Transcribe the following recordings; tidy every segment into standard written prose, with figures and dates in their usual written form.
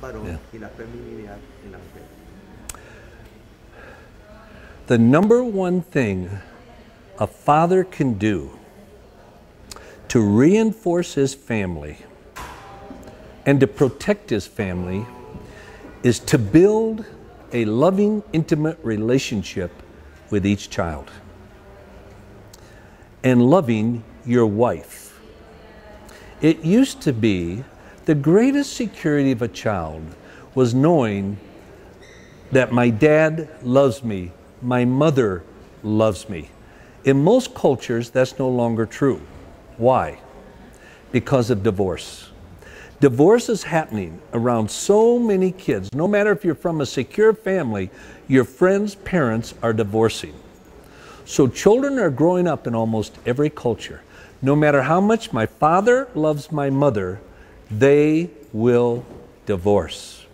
varón y la feminidad en la mujer. The number one thing a father can do to reinforce his family and to protect his family is to build a loving, intimate relationship with each child. And loving your wife. It used to be the greatest security of a child was knowing that my dad loves me, my mother loves me. In most cultures, that's no longer true. Why? Because of divorce. Divorce is happening around so many kids. No matter if you're from a secure family, your friends' parents are divorcing. So children are growing up in almost every culture. No matter how much my father loves my mother, they will divorce.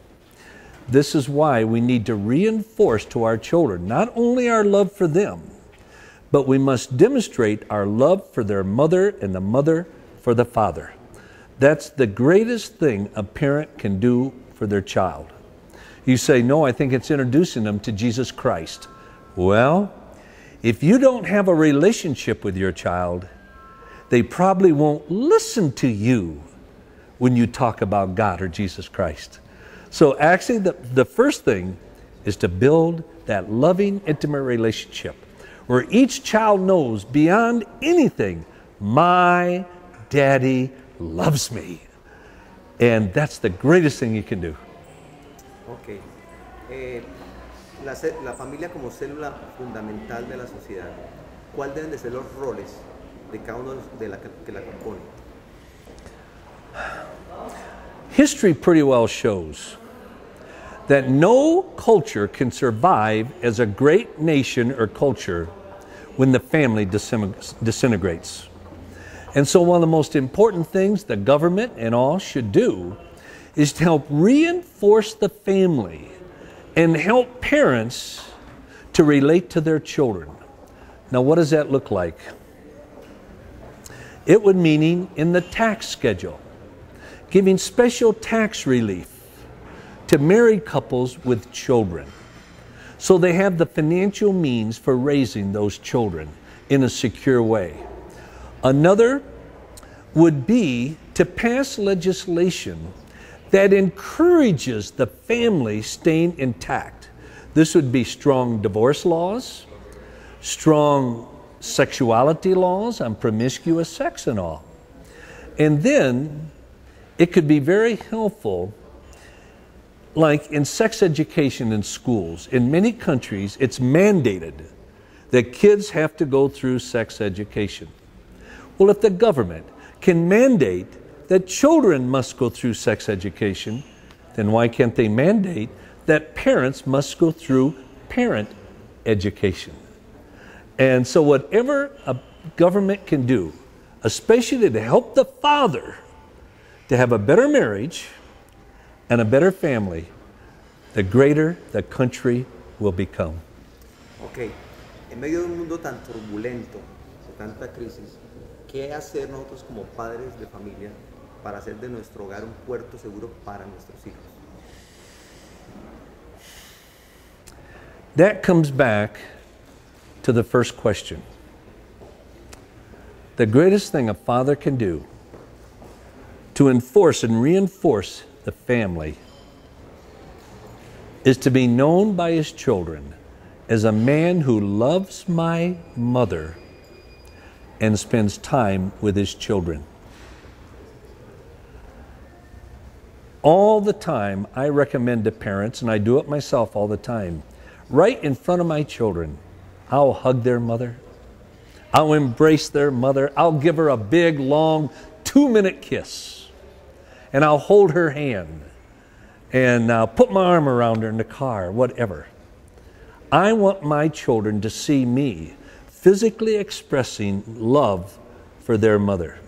This is why we need to reinforce to our children not only our love for them, but we must demonstrate our love for their mother and the mother for the father. That's the greatest thing a parent can do for their child. You say, no, I think it's introducing them to Jesus Christ. Well, if you don't have a relationship with your child, they probably won't listen to you when you talk about God or Jesus Christ. So actually the first thing is to build that loving, intimate relationship where each child knows beyond anything, my daddy loves me. And that's the greatest thing you can do. Okay. La familia como célula fundamental de la sociedad, ¿cuáles deben de ser los roles de cada uno de que la compone? History pretty well shows that no culture can survive as a great nation or culture when the family disintegrates. And so one of the most important things the government and all should do is to help reinforce the family and help parents to relate to their children. Now, what does that look like? It would mean in the tax schedule, giving special tax relief to married couples with children, so they have the financial means for raising those children in a secure way. Another would be to pass legislation that encourages the family staying intact. This would be strong divorce laws, strong sexuality laws on promiscuous sex and all. And then it could be very helpful, like in sex education in schools. In many countries, it's mandated that kids have to go through sex education. Well, if the government can mandate that children must go through sex education, then why can't they mandate that parents must go through parent education? And so whatever a government can do, especially to help the father to have a better marriage and a better family, the greater the country will become. Okay, en medio de un mundo tan turbulento, de tanta crisis, ¿qué hacer nosotros como padres de familia para hacer de nuestro hogar un puerto seguro para nuestros hijos? That comes back to the first question. The greatest thing a father can do to enforce and reinforce the family is to be known by his children as a man who loves my mother and spends time with his children. All the time, I recommend to parents, and I do it myself all the time, right in front of my children, I'll hug their mother. I'll embrace their mother. I'll give her a big, long, 2-minute kiss. And I'll hold her hand. And I'll put my arm around her in the car, whatever. I want my children to see me physically expressing love for their mother.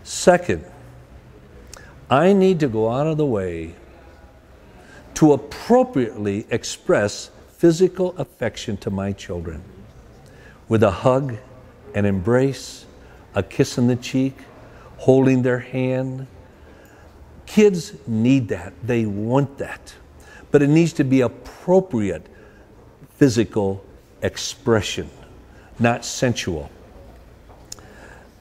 Second, I need to go out of the way to appropriately express physical affection to my children with a hug, an embrace, a kiss on the cheek, holding their hand, Kids need that. They want that. But it needs to be appropriate physical expression, not sensual.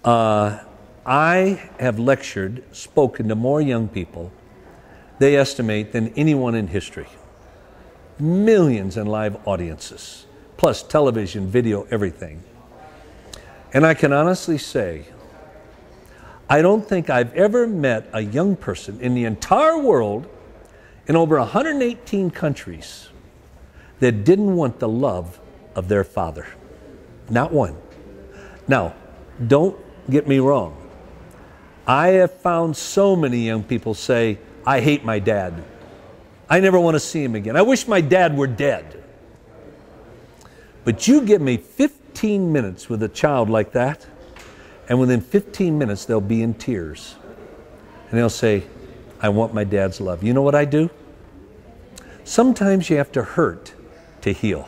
I have lectured, spoken to more young people, they estimate, than anyone in history. Millions in live audiences, plus television, video, everything. And I can honestly say, I don't think I've ever met a young person in the entire world, in over 118 countries, that didn't want the love of their father. Not one. Now, don't get me wrong. I have found so many young people say, I hate my dad. I never want to see him again. I wish my dad were dead. But you give me 15 minutes with a child like that, and within 15 minutes they'll be in tears. And they'll say, I want my dad's love. You know what I do? Sometimes you have to hurt to heal.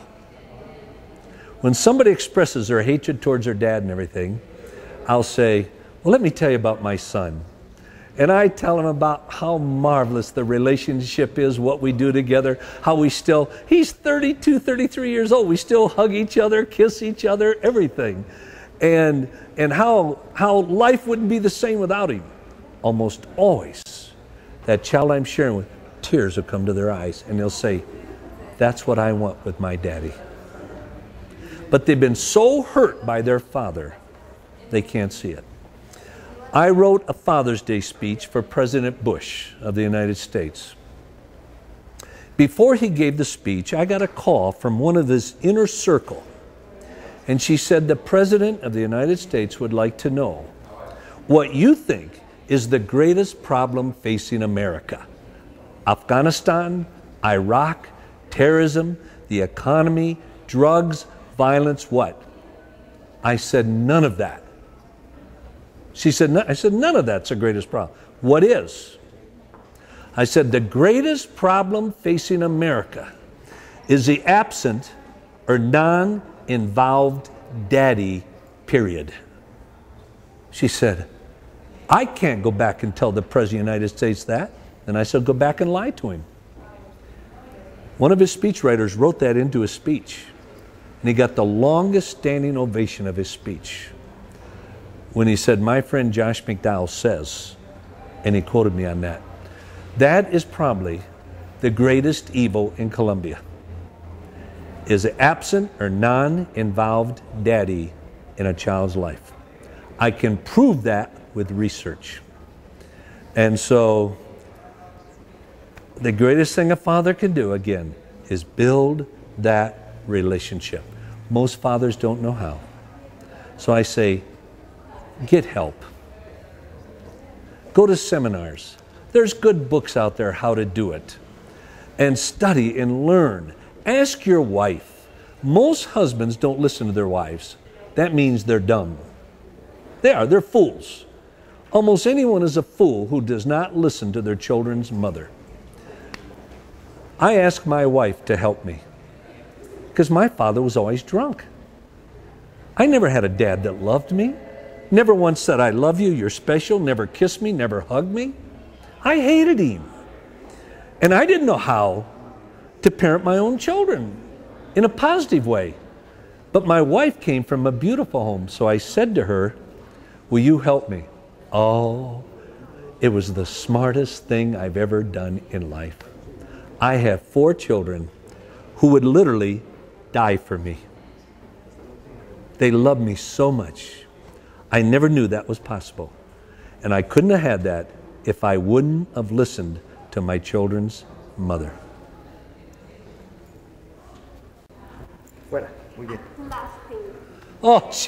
When somebody expresses their hatred towards their dad and everything, I'll say, well, let me tell you about my son. And I tell him about how marvelous the relationship is, what we do together, how we still, he's 32, 33 years old. We still hug each other, kiss each other, everything. And how life wouldn't be the same without him. Almost always, that child I'm sharing with, tears will come to their eyes and they'll say, that's what I want with my daddy. But they've been so hurt by their father, they can't see it. I wrote a Father's Day speech for President Bush of the United States. Before he gave the speech, I got a call from one of his inner circle. And she said, the President of the United States would like to know what you think is the greatest problem facing America. Afghanistan, Iraq, terrorism, the economy, drugs, violence, what? I said, none of that. She said, I said, none of that's the greatest problem. What is? I said, the greatest problem facing America is the absent or non-involved daddy, period. She said, I can't go back and tell the President of the United States that. And I said, go back and lie to him. One of his speechwriters wrote that into his speech. And he got the longest standing ovation of his speech when he said, my friend Josh McDowell says, and he quoted me on that, that is probably the greatest evil in Colombia, is an absent or non-involved daddy in a child's life. I can prove that with research. And so the greatest thing a father can do, again, is build that relationship. Most fathers don't know how. So I say, get help. Go to seminars. There's good books out there how to do it. And study and learn. Ask your wife. Most husbands don't listen to their wives. That means they're dumb. They're fools. Almost anyone is a fool who does not listen to their children's mother. I ask my wife to help me because my father was always drunk. I never had a dad that loved me. Never once said, I love you, you're special, never kissed me, never hugged me. I hated him. And I didn't know how to parent my own children in a positive way. But my wife came from a beautiful home, so I said to her, will you help me? Oh, it was the smartest thing I've ever done in life. I have 4 children who would literally die for me. They love me so much. I never knew that was possible. And I couldn't have had that if I wouldn't have listened to my children's mother. Fuera, muy bien. Oh, she